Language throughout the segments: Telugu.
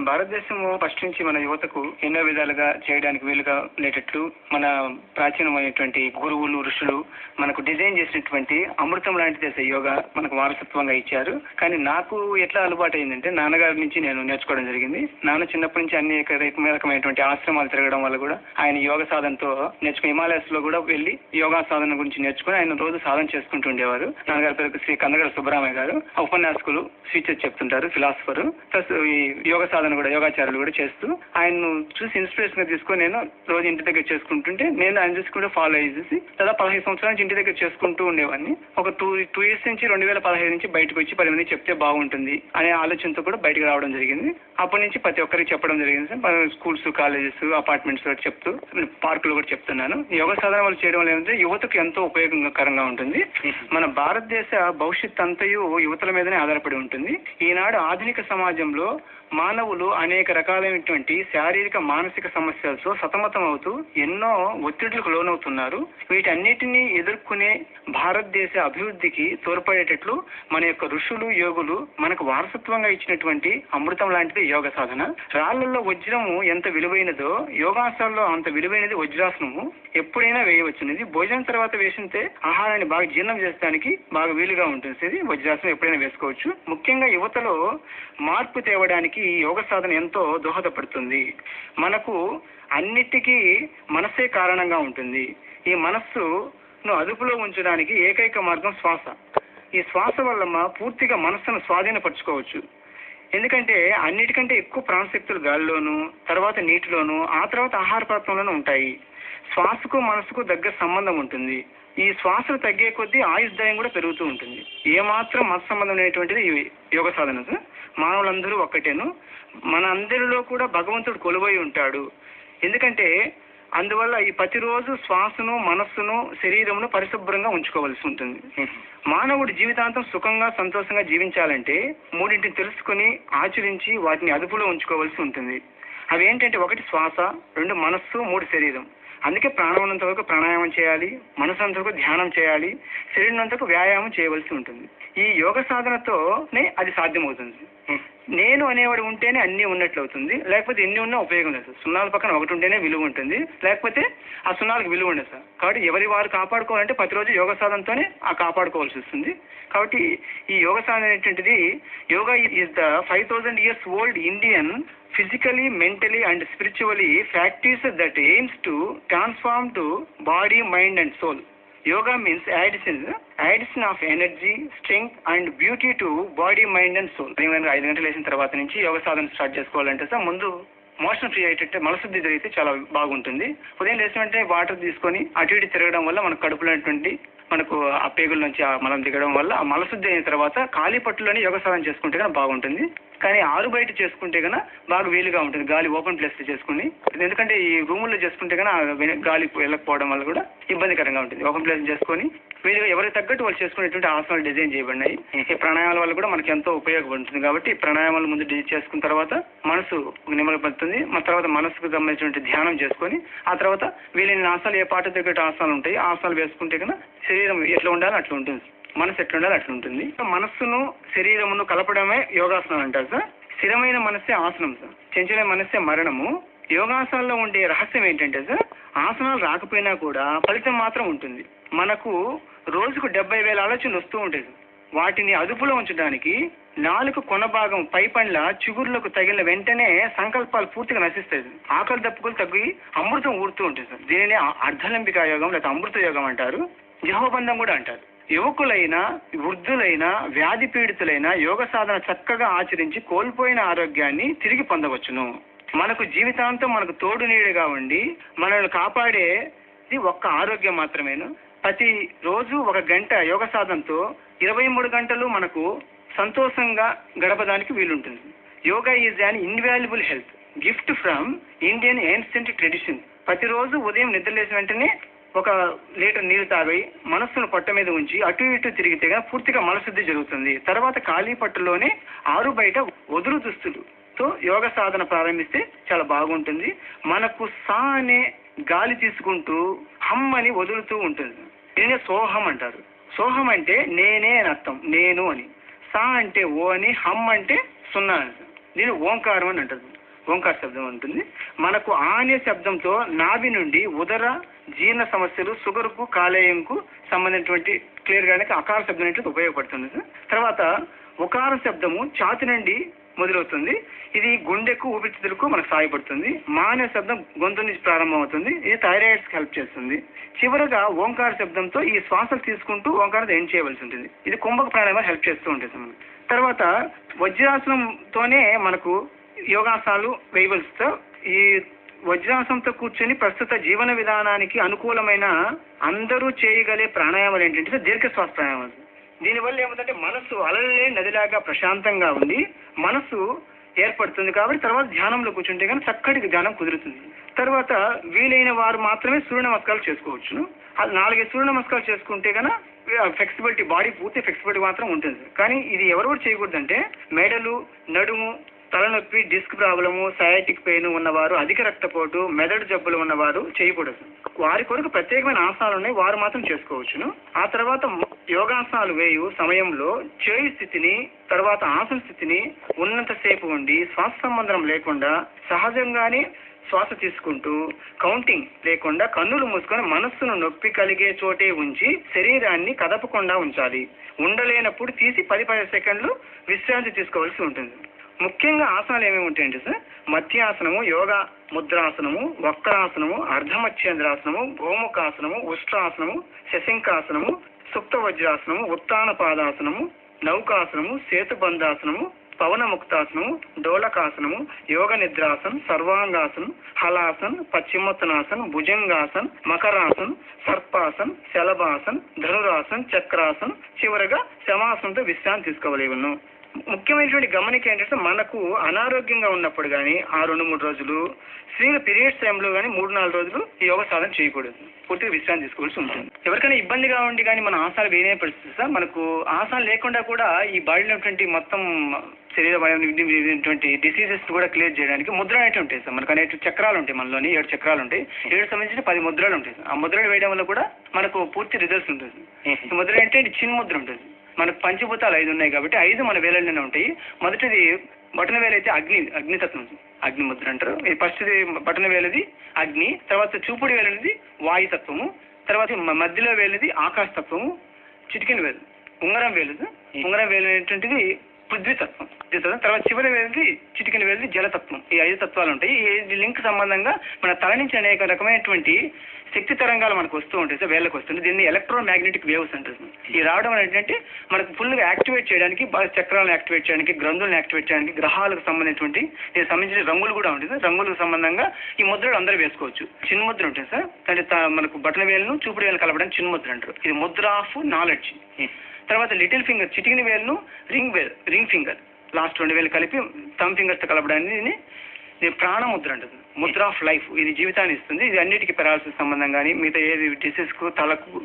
భారతదేశం ఫస్ట్ నుంచి మన యువతకు ఎన్నో విధాలుగా చేయడానికి వీలుగా ఉండేటట్లు మన ప్రాచీనమైనటువంటి గురువులు ఋషులు మనకు డిజైన్ చేసినటువంటి అమృతం లాంటిది యోగా మనకు వారసత్వంగా ఇచ్చారు. కానీ నాకు ఎట్లా అలవాటు అయిందంటే నాన్నగారి నుంచి నేను నేర్చుకోవడం జరిగింది. నాన్న చిన్నప్పటి నుంచి అనేక రకమైనటువంటి ఆశ్రమాలు తిరగడం వల్ల కూడా ఆయన యోగ సాధనతో నేర్చుకుని హిమాలయస్ లో కూడా వెళ్లి యోగా సాధన గురించి నేర్చుకుని ఆయన రోజు సాధన చేసుకుంటూ ఉండేవారు. నాన్నగారి పేరు శ్రీ కందగడ సుబ్బరామయ్య గారు, ఉపన్యాసకులు, స్పీచెస్ చెప్తుంటారు, ఫిలాసఫర్ ప్లస్ ఈ యోగ సాధన కూడా యోగాచార్యులు కూడా చేస్తూ ఆయన్ను చూసి ఇన్స్పిరేషన్ గా తీసుకొని నేను రోజు ఇంటి దగ్గర చేసుకుంటుంటే నేను ఆయన చూసుకుంటే ఫాలో అయ్యేసి దాదాపు 15 సంవత్సరాల నుంచి ఇంటి దగ్గర చేసుకుంటూ ఉండేవాడిని. ఒక టూ ఇయర్స్ నుంచి 2015 నుంచి బయటకు వచ్చి 10 మంది చెప్తే బాగుంటుంది అనే ఆలోచనతో కూడా బయటకు రావడం జరిగింది. అప్పటి నుంచి ప్రతి ఒక్కరికి చెప్పడం జరిగింది. స్కూల్స్, కాలేజెస్, అపార్ట్మెంట్స్ కూడా చెప్తూ పార్కులు కూడా చెప్తున్నాను. యోగ సాధన వాళ్ళు చేయడం వల్ల ఏంటంటే యువతకు ఎంతో ఉపయోగకరంగా ఉంటుంది. మన భారతదేశ భవిష్యత్ అంతయు యువతల మీదనే ఆధారపడి ఉంటుంది. ఈనాడు ఆధునిక సమాజంలో మానవులు అనేక రకాలైనటువంటి శారీరక మానసిక సమస్యలతో సతమతం అవుతూ ఎన్నో ఒత్తిడులకు లోనవుతున్నారు. వీటన్నిటినీ ఎదుర్కొనే భారతదేశ అభివృద్ధికి తోడ్పడేటట్లు మన యొక్క ఋషులు, యోగులు మనకు వారసత్వంగా ఇచ్చినటువంటి అమృతం లాంటిది యోగ సాధన. రాళ్లలో వజ్రము ఎంత విలువైనదో యోగాసనాల్లో అంత విలువైనది వజ్రాసనము. ఎప్పుడైనా వేయవచ్చున్నది. భోజనం తర్వాత వేసితే ఆహారాన్ని బాగా జీర్ణం చేసడానికి బాగా వీలుగా ఉంటుంది. వజ్రాసనం ఎప్పుడైనా వేసుకోవచ్చు. ముఖ్యంగా యువతలో మార్పు తేవడానికి యోగ సాధన ఎంతో దోహదపడుతుంది. మనకు అన్నిటికీ మనస్సే కారణంగా ఉంటుంది. ఈ మనస్సును అదుపులో ఉంచడానికి ఏకైక మార్గం శ్వాస. ఈ శ్వాస వల్ల పూర్తిగా మనస్సును స్వాధీనపరచుకోవచ్చు. ఎందుకంటే అన్నిటికంటే ఎక్కువ ప్రాణశక్తులు గాలిలోను, తర్వాత నీటిలోను, ఆ తర్వాత ఆహార పదార్థంలోనూ ఉంటాయి. శ్వాసకు మనసుకు దగ్గర సంబంధం ఉంటుంది. ఈ శ్వాసలు తగ్గే కొద్దీ ఆయుర్దాయం కూడా పెరుగుతూ ఉంటుంది. ఏమాత్రం మత సంబంధం అనేటువంటిది యోగ సాధన. మానవులందరూ ఒక్కటేను. మన అందరిలో కూడా భగవంతుడు కొలువై ఉంటాడు. ఎందుకంటే అందువల్ల ఈ ప్రతిరోజు శ్వాసను, మనస్సును, శరీరమును పరిశుభ్రంగా ఉంచుకోవాల్సి ఉంటుంది. మానవుడు జీవితాంతం సుఖంగా, సంతోషంగా జీవించాలంటే మూడింటిని తెలుసుకుని ఆచరించి వాటిని అదుపులో ఉంచుకోవాల్సి ఉంటుంది. అవి ఏంటంటే 1 శ్వాస, 2 మనస్సు, 3 శరీరం. అందుకే ప్రాణం ఉన్నంత వరకు ప్రాణాయామం చేయాలి, మనసు అంత వరకు ధ్యానం చేయాలి, శరీరం అంతకు వ్యాయామం చేయవలసి ఉంటుంది. ఈ యోగ సాధనతోనే అది సాధ్యమవుతుంది. నేను అనేవాడు ఉంటేనే అన్ని ఉన్నట్లు అవుతుంది. లేకపోతే ఎన్ని ఉన్నా ఉపయోగం లేదు. సున్నాల పక్కన 1 ఉంటేనే విలువ ఉంటుంది, లేకపోతే ఆ సున్నాలకు విలువ ఉండదు సార్. కాబట్టి ఎవరి వారు కాపాడుకోవాలంటే ప్రతిరోజు యోగ సాధనతోనే కాపాడుకోవాల్సి వస్తుంది. కాబట్టి ఈ యోగ సాధన అనేటువంటిది yoga is the 5000 years old Indian physically, mentally and spiritually practice that aims to transform to body, mind and soul. Yoga means addition of energy, strength and beauty to body, mind and soul. 5 గంటలు వేసిన తర్వాత నుంచి యోగ సాధన స్టార్ట్ చేసుకోవాలంటే సార్ ముందు మోషన్ ఫ్రీ అయ్యేటట్టు మలశుద్ధి జరిగితే చాలా బాగుంటుంది. ఉదయం లేచిన వెంటనే వాటర్ తీసుకొని అటు ఇటు తిరగడం వల్ల మనకు కడుపులో మనకు ఆ పేగుల నుంచి ఆ మలం దిగడం వల్ల ఆ మలశుద్ధి అయిన తర్వాత ఖాళీ పట్టులోనే యోగ సాధన చేసుకుంటే కనుక బాగుంటుంది. కానీ ఆరు బయట చేసుకుంటే కనుక బాగా వీలుగా ఉంటుంది. గాలి ఓపెన్ ప్లేస్ లో చేసుకుని, ఎందుకంటే ఈ రూముల్లో చేసుకుంటే కనుక గాలి వెళ్ళకపోవడం వల్ల కూడా ఇబ్బందికరంగా ఉంటుంది. ఓపెన్ ప్లేస్ చేసుకొని వీలుగా ఎవరికి తగ్గట్టు వాళ్ళు చేసుకునేటువంటి ఆసనాలు డిజైన్ చేయబడినాయి. ఈ ప్రాణాయామాల వల్ల కూడా మనకి ఎంతో ఉపయోగపడుతుంది. కాబట్టి ప్రాణాయామాలు ముందు డిజైన్ చేసుకున్న తర్వాత మనసు నిమ్మలపడుతుంది. తర్వాత మనసుకు సంబంధించిన ధ్యానం చేసుకొని ఆ తర్వాత వీలైన ఆసనాలు ఏ పాట తగ్గట్టు ఆసనాలు ఉంటాయి ఆ ఆసనాలు వేసుకుంటే కనుక శరీరం ఎట్లా ఉండాలో అట్లా ఉంటుంది, మనసు ఎట్లా ఉండాలో అట్లా ఉంటుంది. మనస్సును శరీరమును కలపడమే యోగాసనం అంటారు సార్. స్థిరమైన మనస్సే ఆసనం సార్, చంచలమైన మనస్సే మరణము. యోగాసనాల్లో ఉండే రహస్యం ఏంటంటే సార్, ఆసనాలు రాకపోయినా కూడా ఫలితం మాత్రం ఉంటుంది. మనకు రోజుకు 70,000 ఆలోచనలు వస్తూ ఉంటాయి. వాటిని అదుపులో ఉంచడానికి నాలుక కొన భాగం పై పండ్ల చిగుర్లకు తగిలిన వెంటనే సంకల్పాలు పూర్తిగా నశిస్తాయి. ఆకలి దప్పుకులు తగ్గి అమృతం ఊరుతూ ఉంటుంది సార్. దీనిని అర్ధలంబికా యోగం లేదా అమృత యోగం అంటారు, జహోబంధం కూడా అంటారు. యువకులైనా, వృద్ధులైనా, వ్యాధి పీడితులైన యోగ సాధన చక్కగా ఆచరించి కోల్పోయిన ఆరోగ్యాన్ని తిరిగి పొందవచ్చును. మనకు జీవితాంతం మనకు తోడు నీడగా ఉండి మనల్ని కాపాడేది ఒక్క ఆరోగ్యం మాత్రమేను. ప్రతి రోజు 1 గంట యోగ సాధనతో 23 గంటలు మనకు సంతోషంగా గడపడానికి వీలుంటుంది. Yoga is an invaluable health gift from Indian ancient tradition. ప్రతిరోజు ఉదయం నిద్రలేసిన వెంటనే 1 లీటర్ నీళ్లు తాగి మనస్సును పొట్ట మీద ఉంచి అటు ఇటు తిరిగితే పూర్తిగా మలశుద్ధి జరుగుతుంది. తర్వాత ఖాళీ పట్టులోనే ఆరు బయట వదులు దుస్తులతో యోగ సాధన ప్రారంభిస్తే చాలా బాగుంటుంది. మనకు సా అనే గాలి తీసుకుంటూ హమ్ అని వదులుతూ ఉంటుంది. దీనినే సోహం అంటారు. సోహం అంటే నేనే అని అర్థం, నేను అని. సా అంటే ఓ అని, హమ్ అంటే సున్నా అని. దీని ఓంకారం అని అంటారు. ఓంకార శబ్దం ఉంటుంది. మనకు ఆ అనే శబ్దంతో నాభి నుండి ఉదర జీర్ణ సమస్యలు, షుగర్కు, కాలేయంకు సంబంధించినటువంటి క్లియర్ గానే అకార శబ్దం అనేది ఉపయోగపడుతుంది సార్. తర్వాత ఉకార శబ్దము ఛాతి నుండి మొదలవుతుంది. ఇది గుండెకు, ఊపిరితిత్తులకు మనకు సహాయపడుతుంది. మా అనే శబ్దం గొంతు నుంచి ప్రారంభం అవుతుంది. ఇది థైరాయిడ్స్ కి హెల్ప్ చేస్తుంది. చివరగా ఓంకార శబ్దంతో ఈ శ్వాసలు తీసుకుంటూ ఓంకారం ఎండ్ చేయవలసి ఉంటుంది. ఇది కుంభక ప్రాణాయామం హెల్ప్ చేస్తూ ఉంటుంది మనకు. తర్వాత వజ్రాసనంతోనే మనకు యోగాసనాలు వేయవలసి. ఈ వజ్రాసనంతో కూర్చొని ప్రస్తుత జీవన విధానానికి అనుకూలమైన అందరూ చేయగలే ప్రాణాయామాలు ఏంటంటే దీర్ఘ శ్వాస ప్రాణాయామాలు. దీనివల్ల ఏమిటంటే మనస్సు అలలే నదిలాగా ప్రశాంతంగా ఉంది, మనస్సు ఏర్పడుతుంది. కాబట్టి తర్వాత ధ్యానంలో కూర్చుంటే కానీ చక్కటి ధ్యానం కుదురుతుంది. తర్వాత వీలైన వారు మాత్రమే సూర్య నమస్కారాలు చేసుకోవచ్చును. అది 4 సూర్య నమస్కారాలు చేసుకుంటే కన్నా ఫ్లెక్సిబిలిటీ, బాడీ పూర్తి ఫ్లెక్సిబిలిటీ మాత్రం ఉంటుంది. కానీ ఇది ఎవరెవరు చేయకూడదంటే మెడలు, నడుము, తలనొప్పి, డిస్క్ ప్రాబ్లము, సయాటిక్ పెయిన్ ఉన్నవారు, అధిక రక్తపోటు, మెదడు జబ్బులు ఉన్నవారు చేయకూడదు. వారి కొరకు ప్రత్యేకమైన ఆసనాలు ఉన్నాయి, వారు మాత్రం చేసుకోవచ్చును. ఆ తర్వాత యోగాసనాలు వేయు సమయంలో చేయి స్థితిని, తర్వాత ఆసన స్థితిని ఉన్నంతసేపు ఉండి శ్వాస సంబంధం లేకుండా సహజంగానే శ్వాస తీసుకుంటూ కౌంటింగ్ లేకుండా కన్నులు మూసుకొని మనస్సును నొప్పి కలిగే చోటే ఉంచి శరీరాన్ని కదపకుండా ఉంచాలి. ఉండలేనప్పుడు తీసి 10-15 సెకండ్లు విశ్రాంతి తీసుకోవాల్సి ఉంటుంది. ముఖ్యంగా ఆసనాలు ఏమేమి ఉంటాయంటే సార్, మధ్యాసనము, యోగా ముద్రాసనము, వక్రాసనము, అర్ధమచ్చేంద్రాసనము, గోముఖాసనము, ఉష్ట్రాసనము, శశంకాసనము, సుప్త వజ్రాసనము, ఉత్తాన పాదాసనము, నౌకాసనము, సేతుబంధాసనము, పవన ముక్తాసనము, డోలకాసనము, యోగ నిద్రాసనం, సర్వాంగాసనం, హలాసన్, పశ్చిమోత్తనాసన్, భుజంగాసన్, మకరాసన్, సర్పాసన్, శలభాసన్, ధనురాసన్, చక్రాసన్, చివరగా శమాసనంతో విశ్రాంతి తీసుకోవలేవును. ముఖ్యమైనటువంటి గమనిక ఏంటంటే మనకు అనారోగ్యంగా ఉన్నప్పుడు కానీ ఆ 2-3 రోజులు, స్త్రీల పీరియడ్స్ టైంలో కానీ 3-4 రోజులు ఈ యోగ సాధన చేయకూడదు, పూర్తిగా విశ్రాంతి తీసుకోవాల్సి ఉంటుంది. ఎవరికైనా ఇబ్బందిగా ఉండి కానీ మన ఆసనాలు వేయనే పరిస్థితి సార్. మనకు ఆసనాలు లేకుండా కూడా ఈ బాడీలో మొత్తం శరీరమైనటువంటి డిసీజెస్ కూడా క్లియర్ చేయడానికి ముద్ర అనేవి ఉంటాయి సార్. మనకు అనేక చక్రాలు ఉంటాయి, మనలోని 7 చక్రాలు ఉంటాయి. 7 సంబంధించిన 10 ముద్రలు ఉంటాయి. ఆ ముద్రలు వేయడం వల్ల కూడా మనకు పూర్తి రిజల్ట్స్ ఉంటుంది. ఈ ముద్ర అంటే చిన్న ముద్ర ఉంటుంది. మనకు పంచభూతాలు 5 ఉన్నాయి కాబట్టి 5 మన వేలలోనే ఉంటాయి. మొదటిది బటన వేలు అయితే అగ్నితత్వం, అగ్ని ముద్ర అంటారు. ఇది ఫస్ట్ బటన వేలది అగ్ని, తర్వాత చూపుడు వేలది వాయుతత్వము, తర్వాత మధ్యలో వేలది ఆకాశతత్వము, చిటికిన వేలు ఉంగరం వేలు అనేటువంటిది పృథ్వీతత్వం. తర్వాత చివరి వేలది చిటికిన వేలది జలతత్వం. ఈ 5 తత్వాలు ఉంటాయి. ఈ లింక్ సంబంధంగా మన తల నుంచి అనేక రకమైనటువంటి శక్తి తరంగాలు మనకు వస్తూ ఉంటాయి సార్, వేళ్ళకి వస్తుంది. దీన్ని ఎలక్ట్రోమాగ్నెటిక్ వేవ్స్ అంటారు. ఈ రావడం ఏంటంటే మనకు ఫుల్గా యాక్టివేట్ చేయడానికి, చక్రాలను యాక్టివేట్ చేయడానికి, గ్రంథులను యాక్టివేట్ చేయడానికి, గ్రహాలకు సంబంధించినటువంటి దీనికి సంబంధించిన రంగులు కూడా ఉంటుంది సార్. రంగులకు సంబంధంగా ఈ ముద్రలు అందరూ వేసుకోవచ్చు. చిన్న ముద్ర ఉంటుంది సార్, అంటే మనకు బటన వేలును చూపుడు వేలు కలపడానికి చిన్న ముద్ర అంటారు. ఇది ముద్ర ఆఫ్ నాలెడ్జ్. తర్వాత లిటిల్ ఫింగర్, చిటికిన వేలును రింగ్ ఫింగర్, లాస్ట్ 2 వేలు కలిపి థమ్ ఫింగర్స్ తో కలపడానికి ఇది ప్రాణముద్ర అంటుంది. ముద్ర ఆఫ్ లైఫ్, ఇది జీవితాన్ని ఇస్తుంది. ఇది అన్నిటికీ పెరాలసిస్ సంబంధం కానీ మిగతా ఏది డిసీజ్ కు, తలకు,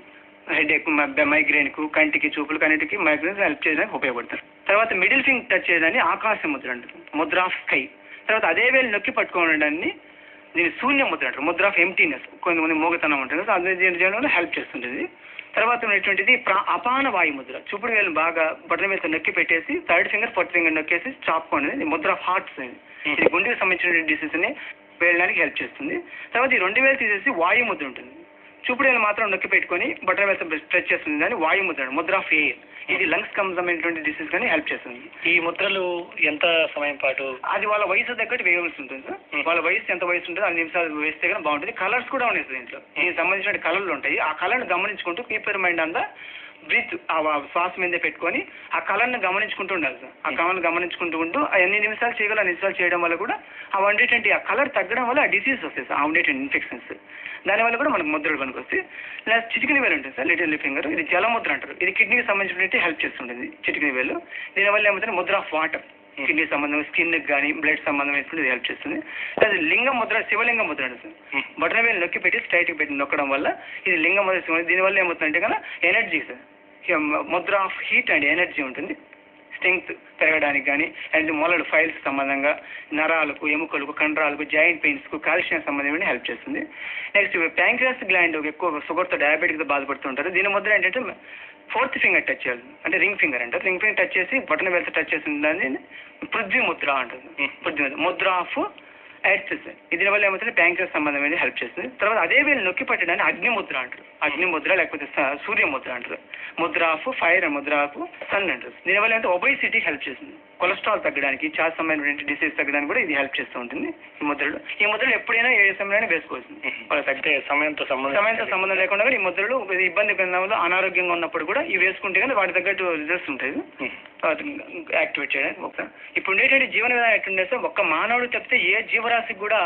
హెడేక్, మైగ్రేన్ కు, కంటికి, చూపులకు అన్నిటికీ మైగ్రేన్ హెల్ప్ చేయడానికి ఉపయోగపడతారు. తర్వాత మిడిల్ ఫింగర్ టచ్ చేయడాన్ని ఆకాశ ముద్ర అంటుంది, ముద్ర ఆఫ్ స్కై. తర్వాత అదే వేలు నొక్కి పట్టుకోవడాన్ని దీన్ని శూన్య ముద్ర అంటారు, ముద్ర ఆఫ్ ఎంప్టీనెస్. కొంతమంది మోగతనం ఉంటుంది, అదే చేయడం వల్ల హెల్ప్ చేస్తుంటుంది. తర్వాత ఉన్నటువంటిది అపాన వాయు ముద్ర. చూపుడు వేలు బాగా బటన్ మీద నొక్కి పెట్టేసి 3rd finger 4th finger నొక్కేసి చాపుకోండి. Mudra of hearts, ఇది గుండెకి సంబంధించిన డిసీజ్ ని వేయడానికి హెల్ప్ చేస్తుంది. తర్వాత ఈ 2 వేలు తీసేసి వాయు ముద్ర ఉంటుంది. చూపుడు వేలు మాత్రం నొక్కి పెట్టుకొని బటన్ వేలు స్ట్రెచ్ చేస్తుంది, దాన్ని వాయు ముద్ర, ముద్ర ఆఫ్ ఎయిర్. ఇది లంగ్స్ సంబంధించినటువంటి డిసీజ్ కానీ హెల్ప్ చేస్తుంది. ఈ ముద్రలు ఎంత సమయం పాటు? అది వాళ్ళ వయసు తగ్గట్టు వేయవలసి ఉంటుంది సార్. వాళ్ళ వయసు ఎంత వయసు ఉంటుందో 5 నిమిషాలు వేస్తే కానీ బాగుంటుంది. కలర్స్ కూడా ఉన్నాయి సార్ దీంట్లో. దీనికి సంబంధించిన కలర్లు ఉంటాయి. ఆ కలర్ని గమనించుకుంటూ keep your mind on the breath, ఆ శ్వాస మీదే పెట్టుకొని ఆ కలర్ని గమనించుకుంటూ ఉండాలి సార్. ఆ కలర్ని గమనించుకుంటూ ఉంటూ ఎన్ని నిమిషాలు చేయగల 2 నిమిషాలు చేయడం వల్ల కూడా ఆ ఉండేటువంటి ఆ కలర్ తగ్గడం వల్ల ఆ డిసీజ్ వస్తాయి సార్, ఆ ఉండేటువంటి ఇన్ఫెక్షన్స్. దానివల్ల కూడా మనకు ముద్రలు పనికి వస్తాయి. లేదా చిటికిన వేలు ఉంటుంది సార్, లిటిల్ ఫింగర్, ఇది జలముద్ర అంటారు. ఇది కిడ్నీకి సంబంధించినట్టు హెల్ప్ చేస్తుంటుంది చిటికిన వేలు. దీనివల్ల ఏమవుతుంది, ముద్ర ఆఫ్ వాటర్, కిడ్నీ సంబంధం, స్కిన్ కానీ బ్లడ్ సంబంధమైనటువంటి హెల్ప్ చేస్తుంది. లేదా లింగ ముద్ర, శివలింగ ముద్ర అండి సార్. బటన వేలు నొక్కి పెట్టి స్ట్రైట్కి పెట్టి నొక్కడం వల్ల ఇది లింగ ముద్ర. దీనివల్ల ఏమవుతుందంటే కన్నా energy sir, Mudra of heat and energy ఉంటుంది. స్ట్రెంగ్త్ పెరగడానికి కానీ, అండ్ మొలలు ఫైల్స్ సంబంధంగా, నరాలకు, ఎముకలకు, కండరాలకు, జాయింట్ పెయిన్స్ కు, కాల్షియం సంబంధం హెల్ప్ చేస్తుంది. నెక్స్ట్ ప్యాంక్రియాస్ గ్లాండ్ ఎక్కువ షుగర్తో, డయాబెటిక్తో బాధపడుతుంటారు. దీని ముద్ర ఏంటంటే 4th ఫింగర్ టచ్ చేయాలి, అంటే రింగ్ ఫింగర్ అంటారు. రింగ్ ఫింగర్ టచ్ చేసి బటన్ వేలతో టచ్ చేసిన దాన్ని పృథ్వీ ముద్ర అంటుంది. పృథ్వీ ముద్ర ఆఫ్ యాడ్ చేస్తుంది. దీని వల్ల ఏమవుతుంది ప్యాంక్రియాస్ సంబంధమైన హెల్ప్ చేస్తుంది. తర్వాత అదే వేలు నొక్కి పట్టడాన్ని అగ్నిముద్ర అంటారు. అగ్నిముద్ర లేకపోతే సూర్యముద్ర అంటారు. Mudra of fire, Mudra of sun అంటారు. దీనివల్ల ఏంటంటే ఒబేసిటీ హెల్ప్ చేస్తుంది. కొలెస్ట్రాల్ తగ్గడానికి, ఛాతీ సంబంధించిన డిసీజ్ తగ్గడానికి కూడా ఇది హెల్ప్ చేస్తూ ఉంటుంది. ఈ ముద్రలు ఎప్పుడైనా ఏ సమయంలో వేసుకోవాల్సింది. వాళ్ళకి తగ్గితే సమయంతో సంబంధం లేకుండా ఈ ముద్రలు ఇబ్బంది పొందడంలో అనారోగ్యంగా ఉన్నప్పుడు కూడా ఇవి వేసుకుంటే కానీ వాటి తగ్గట్టు రిజల్ట్స్ ఉంటాయి యాక్టివేట్ చేయడానికి. ఇప్పుడు ఉండేటువంటి జీవన విధానం ఎట్లుండే సార్, ఒక్క మానవుడు తప్పితే ఏ జీవరాశికి కూడా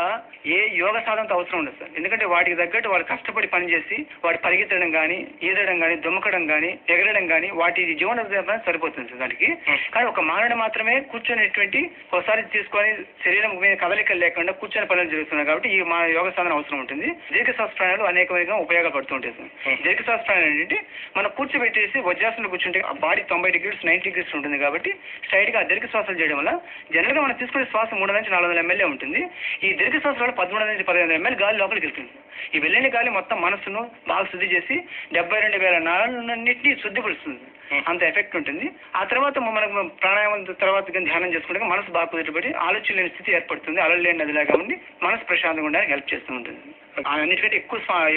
ఏ యోగ సాధనతో అవసరం ఉండదు సార్. ఎందుకంటే వాటికి తగ్గట్టు వాడు కష్టపడి పనిచేసి వాడు పరిగెత్తడం కానీ, ఈదడం కానీ, దుమ్మకడం కానీ, ఎగరడం కానీ వాటి జీవన విధానం సరిపోతుంది సార్ దానికి. కానీ ఒక మానవుడు మాత్రమే కూర్చొనేటువంటి ఒకసారి తీసుకొని శరీరం మీద కదలికలు లేకుండా కూర్చొని పనులు జరుగుతున్నాయి కాబట్టి ఈ మా యోగ సాధన అవసరం ఉంటుంది. దీర్ఘశ్వాస ప్రాణాలు అనేకమైన ఉపయోగపడుతుంటాయి సార్. దీర్ఘశ్వాస ప్రాణాలు ఏంటంటే మనం కూర్చోబెట్టేసి వజ్రాసనంలో కూర్చుంటే ఆ బాడీ 90 degrees 90 degrees ఉంటుంది కాబట్టి స్ట్రైట్ గా దీర్ఘ శ్వాసాలు చేయడం వల్ల జనరల్ గా మనం తీసుకునే శ్వాస 300 నుంచి 400 ml ఉంటుంది. ఈ దీర్ఘ శ్వాస వల్ల 1300 నుంచి 1500 ml గాలి లోపలికి వెళ్తుంది. ఈ వెళ్ళిన గాలి మొత్తం మనసును బాగా శుద్ధి చేసి 72,000 నాళాలన్నింటినీ శుద్ధిపరుస్తుంది. అంత ఎఫెక్ట్ ఉంటుంది. ఆ తర్వాత మనకు ప్రాణాయామం తర్వాత ధ్యానం చేసుకుంటే మనసు బాగా కుదిరిపెట్టి ఆలోచన లేని స్థితి ఏర్పడుతుంది. అలలు లేని నదిలాగా ఉండి మనసు ప్రశాంతంగా ఉండడానికి హెల్ప్ చేస్తూ ఉంటుంది. అన్నిటికంటే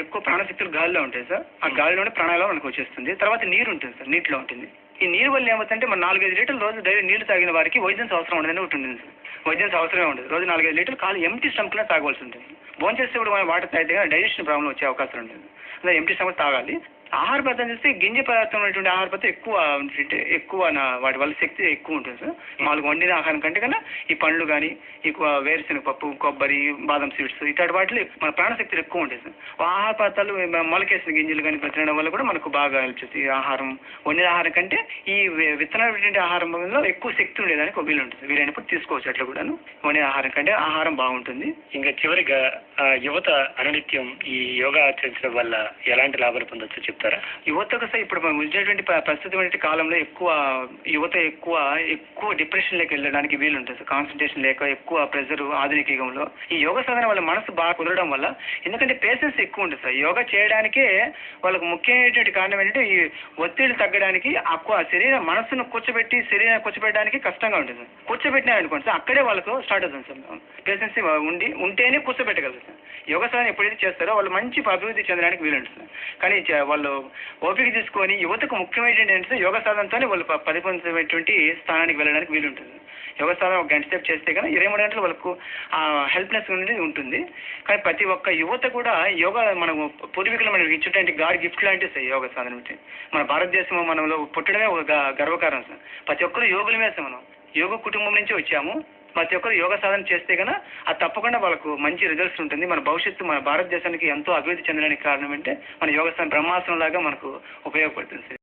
ఎక్కువ ప్రాణశక్తులు గాలిలో ఉంటాయి సార్. ఆ గాలిలోనే ప్రాణాయామం మనకు వచ్చేస్తుంది. తర్వాత నీరు ఉంటుంది సార్, నీటిలో ఉంటుంది. ఈ నీరు వల్ల ఏమవుతుందంటే మన 4-5 లీటర్లు రోజు డైలీ నీళ్లు తాగిన వారికి వైద్యం అవసరం ఉండదని ఒకటి ఉంటుంది సార్. వైద్యం అవసరమే ఉండదు. రోజు 4-5 లీటర్లు కాలు ఎంటీ స్టమక్లో తాగవలసి ఉంటుంది. భోజనం చేసేప్పుడు మనం వాటర్ తాగితే డైజెషన్ ప్రాబ్లం వచ్చే అవకాశం ఉంటుంది. అలా ఎంటీ స్టమక్ తాగాలి. ఆహార పదార్థం చూస్తే గింజ పదార్థం ఉన్నటువంటి ఆహార పదార్థం ఎక్కువ వాటి వల్ల శక్తి ఎక్కువ ఉంటుంది సార్. మామూలుగా వండిన ఆహారం కంటే కన్నా ఈ పండ్లు కానీ, ఎక్కువ వేరుశెనగ పప్పు, కొబ్బరి, బాదం సీడ్స్ ఇట్లాంటి వాటిలో మన ప్రాణశక్తులు ఎక్కువ ఉంటాయి సార్. ఆహార పదార్థాలు మొలకేసిన గింజలు కానీ తినడం వల్ల కూడా మనకు బాగా హెల్ప్ చేస్తుంది. ఈ ఆహారం వండిన ఆహారం కంటే ఈ విత్తనాలు ఆహారంలో ఎక్కువ శక్తి ఉండేదానికి ఒక వీలు ఉంటుంది. వీలైనప్పుడు తీసుకోవచ్చు అట్లా కూడాను. వండిన ఆహారం కంటే ఆహారం బాగుంటుంది. ఇంకా చివరిగా యువత అనునిత్యం ఈ యోగా ఆచరించడం వల్ల ఎలాంటి లాభాలు పొందొచ్చు చెప్తారా? యువతకు సార్ ఇప్పుడు మనం ఉన్నటువంటి ప్రస్తుతమైన కాలంలో యువత ఎక్కువ డిప్రెషన్లోకి వెళ్ళడానికి వీలు ఉంటుంది సార్. కాన్సన్ట్రేషన్ లేక ఎక్కువ ప్రెషర్ ఆధునిక యుగంలో ఈ యోగా సాధన వల్ల మనసు బాగా కుదరడం వల్ల, ఎందుకంటే పేషెన్స్ ఎక్కువ ఉంటుంది సార్. యోగా చేయడానికే వాళ్ళకు ముఖ్యమైనటువంటి కారణం ఏంటంటే ఈ ఒత్తిడి తగ్గడానికి మనసును కూర్చోబెట్టడానికి కష్టంగా ఉంటుంది సార్. కూర్చోబెట్టినారనుకోండి సార్ అక్కడే వాళ్ళకు స్టార్ట్ అవుతుంది సార్. పేషెన్స్ ఉంటేనే కూర్చోబెట్టగలరు సార్. యోగా సాధన ఎప్పుడైతే చేస్తారో వాళ్ళు మంచి అభివృద్ధి చెందడానికి వీలుంటుంది సార్. కానీ వాళ్ళు ఓపిక తీసుకొని యువతకు ముఖ్యమైనటువంటి ఏంటంటే యోగా సాధనతోనే వాళ్ళు పరిపొందేటువంటి స్థానానికి వెళ్ళడానికి వీలుంటుంది. యోగా సాధన ఒక గంట సేపు చేస్తే కానీ 23 గంటలు వాళ్ళకు హెల్ప్నెస్ అనేది ఉంటుంది. కానీ ప్రతి ఒక్క యువత కూడా యోగా మనం పూర్వీకులు మనకి ఇచ్చేటువంటి గాడ్ గిఫ్ట్ లాంటివి సార్ యోగా సాధన. మన భారతదేశం మనలో పుట్టడమే ఒక గర్వకారణం సార్. ప్రతి ఒక్కరు యోగులమే సార్. మనం యోగ కుటుంబం నుంచి వచ్చాము. ప్రతి ఒక్కరు యోగా సాధన చేస్తే కన్నా అది తప్పకుండా వాళ్ళకు మంచి రిజల్ట్స్ ఉంటుంది. మన భవిష్యత్తు మన భారతదేశానికి ఎంతో అభివృద్ధి చెందడానికి కారణం అంటే మన యోగా సాధన బ్రహ్మాసనం లాగా మనకు ఉపయోగపడుతుంది సార్.